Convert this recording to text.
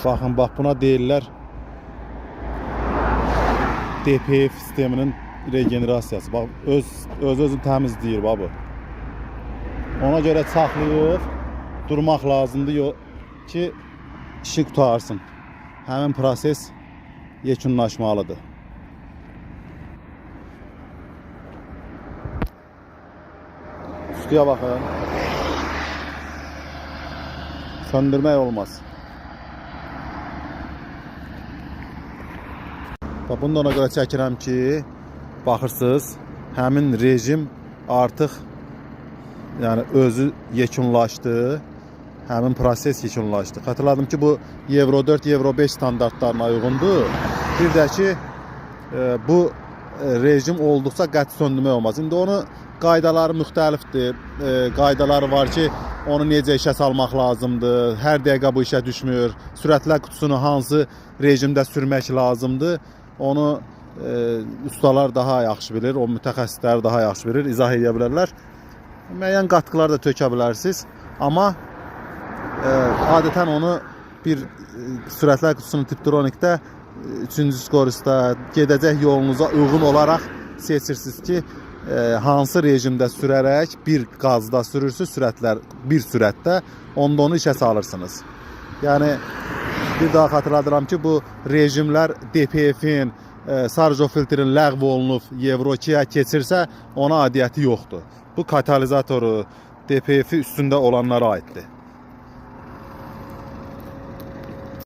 Baxın, bax buna deyirlər DPF sisteminin regenerasiyası. Bax özünü təmizləyir bax bu. Ona görə saxlayıb durmaq lazımdır ki işi qutarsın. Həmin proses yekunlaşmalıdır. Üstüyə baxın. Söndürmək olmaz. Bunu da ona görə çəkirəm ki, baxırsınız, həmin rejim artıq özü yekunlaşdı, həmin proses yekunlaşdı. Xatırladım ki, bu Euro 4, Euro 5 standartlarına uyğundur. Bir də ki, bu rejim olduqca qəti söndürmək olmaz. İndi onu qaydaları müxtəlifdir. Qaydaları var ki, onu necə işə salmaq lazımdır, hər dəqiqə bu işə düşmür, sürətlər qutusunu hansı rejimdə sürmək lazımdır, onu ustalar daha yaxşı bilir, o mütəxəssislər daha yaxşı bilir, izah edə bilərlər. Müəyyən qatqılar da tökə bilərsiniz, amma adətən onu bir sürətlər qutusunu Tiptronikdə 3-cü skorusda gedəcək yolunuza uyğun olaraq seçirsiniz ki, hansı rejimdə sürərək bir qazda sürürsünüz, sürətlər bir sürətdə, onda onu işə salırsınız. Yəni, bir daha xatırladıram ki, bu rejimlər DPF-in, Sarjo filtrin ləğv olunub Euro 2-yə keçirsə, ona adiyyəti yoxdur. Bu katalizatoru, DPF-i üstündə olanlara aiddir.